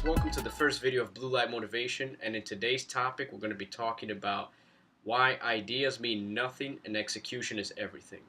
welcome to the first video of Blue Light Motivation, and in today's topic we're going to be talking about why ideas mean nothing and execution is everything.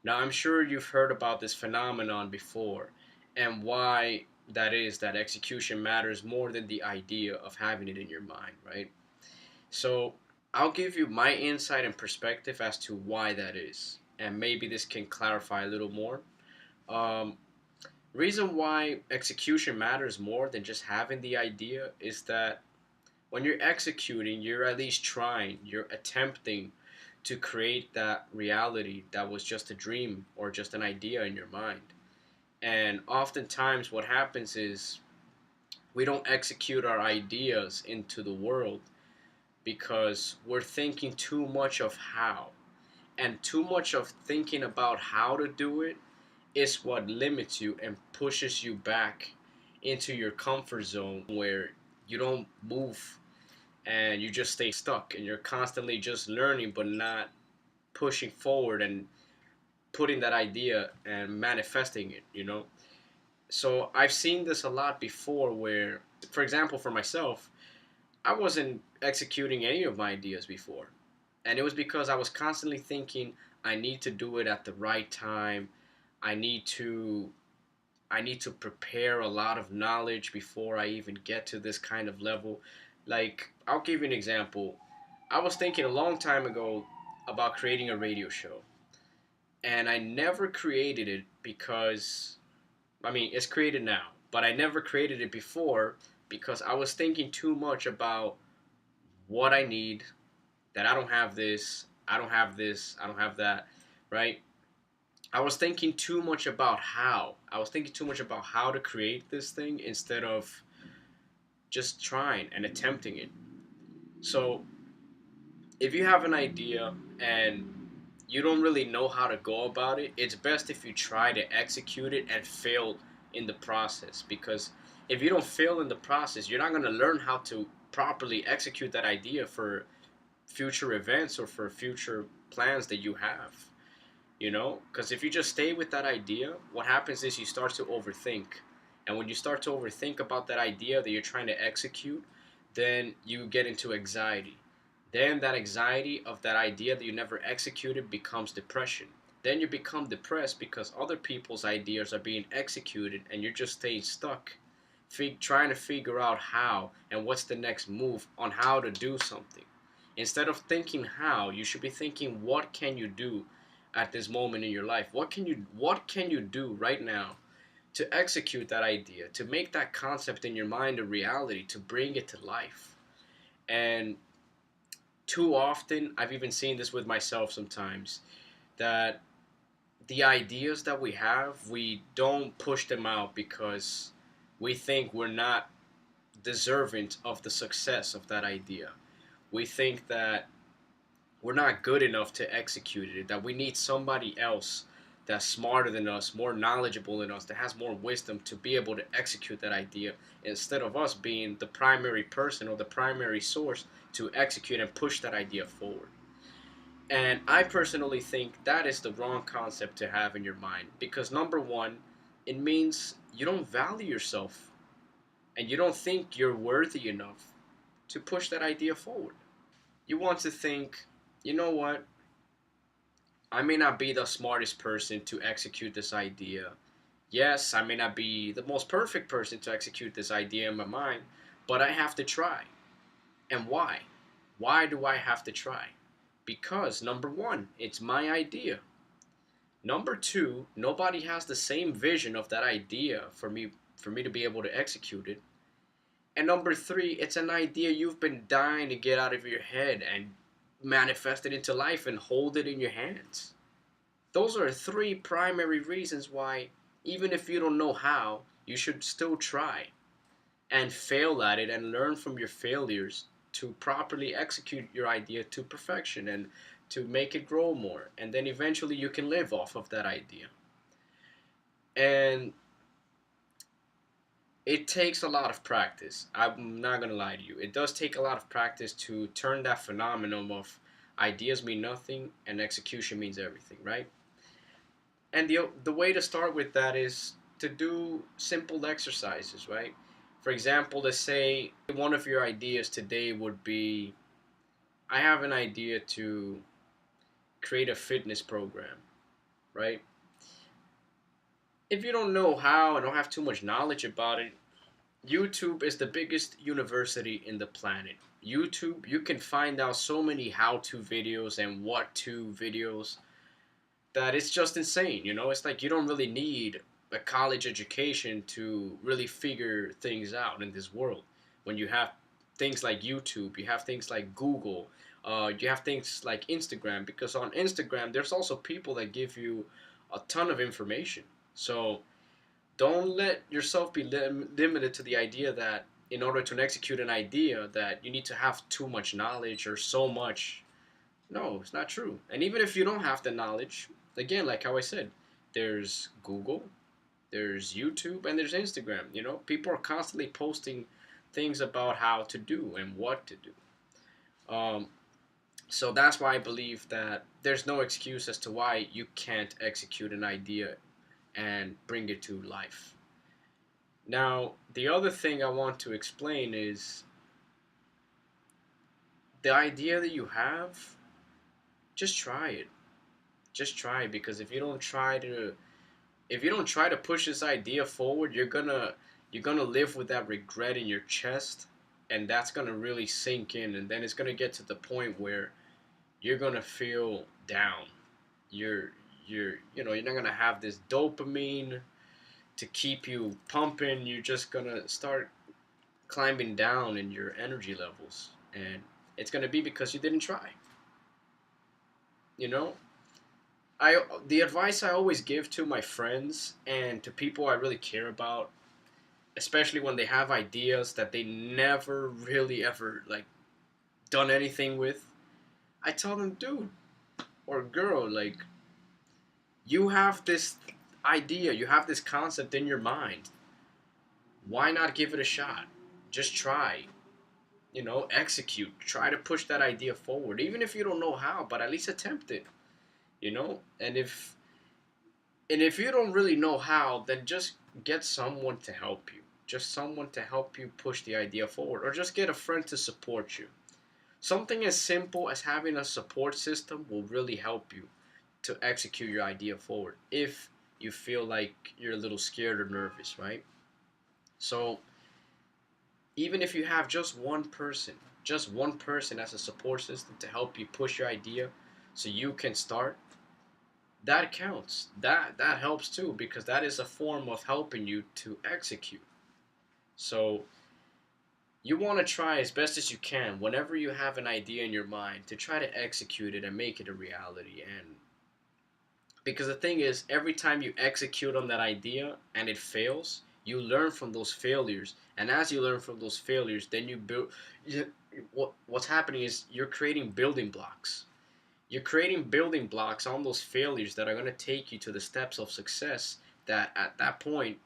Now I'm sure you've heard about this phenomenon before and why that is that execution matters more than the idea of having it in your mind, right? So I'll give you my insight and perspective as to why that is, and maybe this can clarify a little more. Um, Reason why execution matters more than just having the idea is that when you're executing, you're at least trying, you're attempting to create that reality that was just a dream or just an idea in your mind. And oftentimes, what happens is we don't execute our ideas into the world because we're thinking too much of how. And too much of thinking about how to do it is what limits you and pushes you back into your comfort zone where you don't move and you just stay stuck and you're constantly just learning but not pushing forward and putting that idea and manifesting it. So I've seen this a lot before where, for example, for myself, I wasn't executing any of my ideas before, and it was because I was constantly thinking I need to do it at the right time. I need to I need to prepare a lot of knowledge before I even get to this kind of level. Like, I'll give you an example. I was thinking a long time ago about creating a radio show, and I never created it because, I mean, it's created now, but I never created it before because I was thinking too much about what I need, that I don't have this, I don't have this, I don't have that, right? I was thinking too much about how. I was thinking too much about how to create this thing instead of just trying and attempting it. So, if you have an idea and you don't really know how to go about it, it's best if you try to execute it and fail in the process. Because if you don't fail in the process, you're not going to learn how to properly execute that idea for future events or for future plans that you have. Because if you just stay with that idea, what happens is you start to overthink. And when you start to overthink about that idea that you're trying to execute, then you get into anxiety. Then that anxiety of that idea that you never executed becomes depression. Then you become depressed because other people's ideas are being executed and you're just staying stuck, trying to figure out how and what's the next move on how to do something. Instead of thinking how, you should be thinking what can you do at this moment in your life? What can you do right now to execute that idea, to make that concept in your mind a reality, to bring it to life? And too often, I've even seen this with myself sometimes, that the ideas that we have, we don't push them out because we think we're not deserving of the success of that idea. We think that we're not good enough to execute it, that we need somebody else that's smarter than us, more knowledgeable than us, that has more wisdom to be able to execute that idea instead of us being the primary person or the primary source to execute and push that idea forward. And I personally think that is the wrong concept to have in your mind because, number one, it means you don't value yourself and you don't think you're worthy enough to push that idea forward. You want to think, you know what, I may not be the smartest person to execute this idea. Yes, I may not be the most perfect person to execute this idea in my mind, but I have to try. And why? Why do I have to try? Because, number one, it's my idea. Number two, nobody has the same vision of that idea for me to be able to execute it. And number three, it's an idea you've been dying to get out of your head and manifest it into life and hold it in your hands. Those are three primary reasons why, even if you don't know how, you should still try and fail at it and learn from your failures to properly execute your idea to perfection and to make it grow more. And then eventually you can live off of that idea. And it takes a lot of practice. I'm not going to lie to you. It does take a lot of practice to turn that phenomenon of ideas mean nothing and execution means everything, right? And the way to start with that is to do simple exercises, right? For example, let's say one of your ideas today would be, I have an idea to create a fitness program, right? If you don't know how and don't have too much knowledge about it, YouTube is the biggest university in the planet. YouTube, you can find out so many how-to videos and what-to videos that it's just insane. It's like you don't really need a college education to really figure things out in this world. When you have things like YouTube, you have things like Google, you have things like Instagram, because on Instagram there's also people that give you a ton of information. So don't let yourself be limited to the idea that in order to execute an idea that you need to have too much knowledge or so much. No, it's not true. And even if you don't have the knowledge, again, like how I said, there's Google, there's YouTube, and there's Instagram. People are constantly posting things about how to do and what to do. So that's why I believe that there's no excuse as to why you can't execute an idea and bring it to life. Now, the other thing I want to explain is the idea that you have, just try it. Just try it, because if you don't try to push this idea forward, you're gonna live with that regret in your chest, and that's gonna really sink in, and then it's gonna get to the point where you're gonna feel down. You're you're not gonna have this dopamine to keep you pumping. You're just gonna start climbing down in your energy levels, and it's gonna be because you didn't try. You know, I the advice I always give to my friends and to people I really care about, especially when they have ideas that they never really ever like done anything with, I tell them, dude or girl, like, you have this idea, you have this concept in your mind. Why not give it a shot? Just try. Execute. Try to push that idea forward, even if you don't know how, but at least attempt it. And if you don't really know how, then just get someone to help you. Just someone to help you push the idea forward, or just get a friend to support you. Something as simple as having a support system will really help you to execute your idea forward if you feel like you're a little scared or nervous, right? So, even if you have just one person as a support system to help you push your idea so you can start, that counts. That helps too, because that is a form of helping you to execute. So, you want to try as best as you can whenever you have an idea in your mind to try to execute it and make it a reality. And because the thing is, every time you execute on that idea and it fails, you learn from those failures. And as you learn from those failures, then you build. What's happening is you're creating building blocks. You're creating building blocks on those failures that are going to take you to the steps of success. That at that point,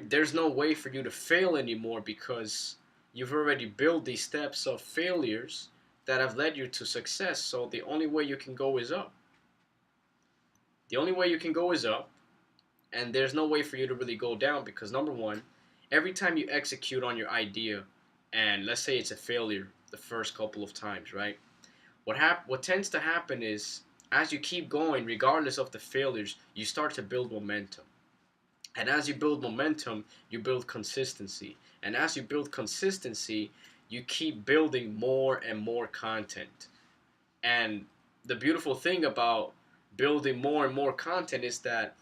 there's no way for you to fail anymore, because you've already built these steps of failures that have led you to success. So the only way you can go is up. The only way you can go is up, and there's no way for you to really go down, because number one, every time you execute on your idea, and let's say it's a failure the first couple of times, right? What tends to happen is, as you keep going, regardless of the failures, you start to build momentum. And as you build momentum, you build consistency. And as you build consistency, you keep building more and more content. And the beautiful thing about building more and more content is that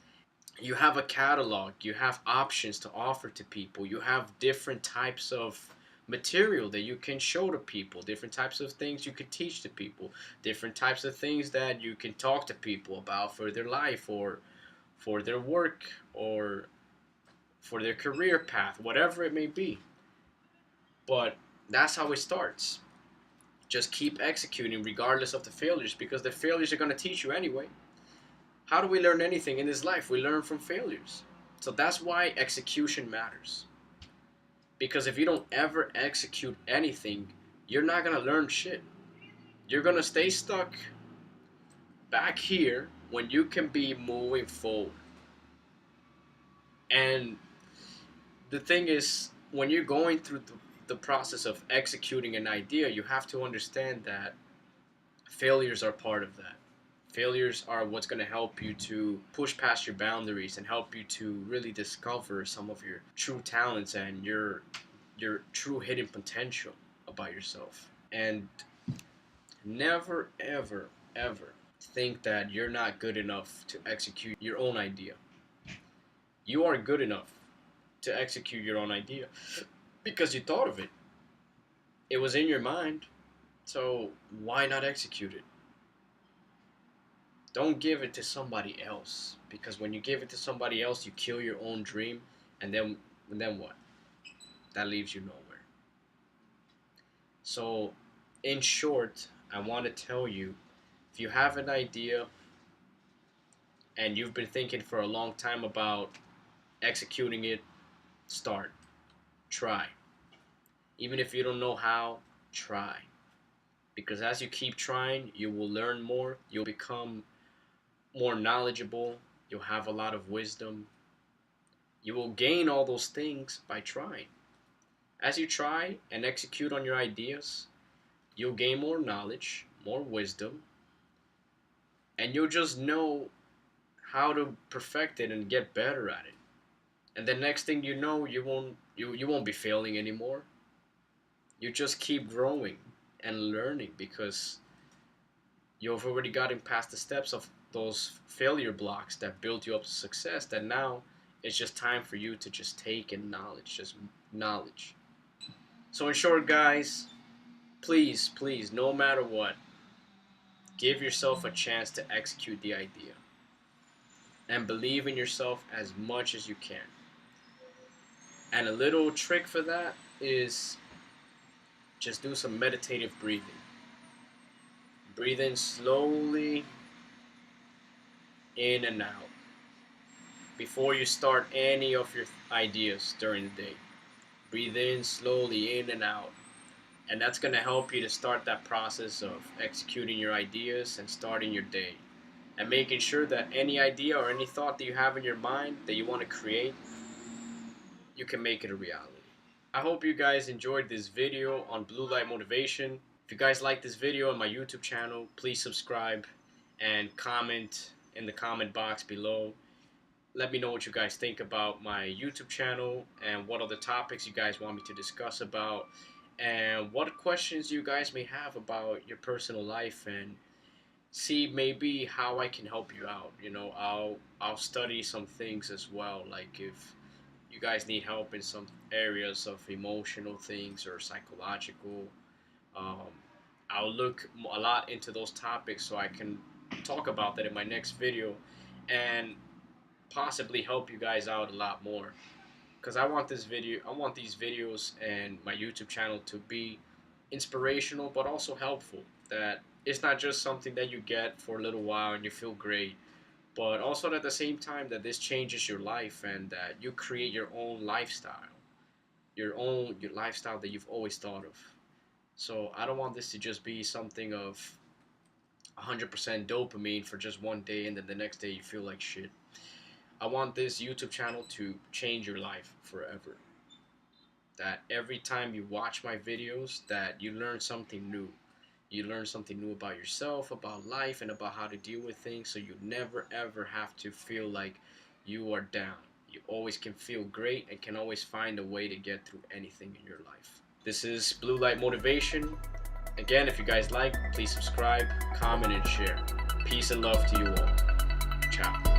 you have a catalog, you have options to offer to people, you have different types of material that you can show to people, different types of things you could teach to people, different types of things that you can talk to people about for their life, or for their work, or for their career path, whatever it may be. But that's how it starts. Just keep executing regardless of the failures, because the failures are going to teach you anyway. How do we learn anything in this life? We learn from failures. So that's why execution matters. Because if you don't ever execute anything, you're not going to learn shit. You're going to stay stuck back here when you can be moving forward. And the thing is, when you're going through the process of executing an idea, you have to understand that failures are part of that. Failures are what's going to help you to push past your boundaries and help you to really discover some of your true talents and your true hidden potential about yourself. And never ever ever think that you're not good enough to execute your own idea. You are good enough to execute your own idea because you thought of it. It was in your mind. So why not execute it? Don't give it to somebody else, because when you give it to somebody else, you kill your own dream, and then what? That leaves you nowhere. So, in short, I want to tell you, if you have an idea and you've been thinking for a long time about executing it, start. Try. Even if you don't know how, try. Because as you keep trying, you will learn more, you'll become more knowledgeable, you'll have a lot of wisdom. You will gain all those things by trying. As you try and execute on your ideas, you'll gain more knowledge, more wisdom, and you'll just know how to perfect it and get better at it. And the next thing you know, you won't be failing anymore. You just keep growing and learning because you've already gotten past the steps of those failure blocks that built you up to success, that now it's just time for you to just take in knowledge, just knowledge. So in short, guys, please, please, no matter what, give yourself a chance to execute the idea and believe in yourself as much as you can. And a little trick for that is just do some meditative breathing. Breathe in slowly, in and out, before you start any of your ideas during the day. Breathe in slowly, in and out. And that's going to help you to start that process of executing your ideas and starting your day. And making sure that any idea or any thought that you have in your mind that you want to create, you can make it a reality. I hope you guys enjoyed this video on Blue Light Motivation. If you guys like this video on my YouTube channel, please subscribe and comment in the comment box below. Let me know what you guys think about my YouTube channel and what other topics you guys want me to discuss about, and what questions you guys may have about your personal life, and see maybe how I can help you out. You know, I'll study some things as well, like if you guys need help in some areas of emotional things or psychological. I'll look a lot into those topics so I can talk about that in my next video and possibly help you guys out a lot more. Because I want these videos and my YouTube channel to be inspirational but also helpful. That it's not just something that you get for a little while and you feel great, but also at the same time that this changes your life and that you create your own lifestyle, your lifestyle that you've always thought of. So I don't want this to just be something of 100% dopamine for just one day and then the next day you feel like shit. I want this YouTube channel to change your life forever. That every time you watch my videos, that you learn something new. You learn something new about yourself, about life, and about how to deal with things, so you never ever have to feel like you are down. You always can feel great and can always find a way to get through anything in your life. This is Blue Light Motivation. Again, if you guys like, please subscribe, comment, and share. Peace and love to you all. Ciao.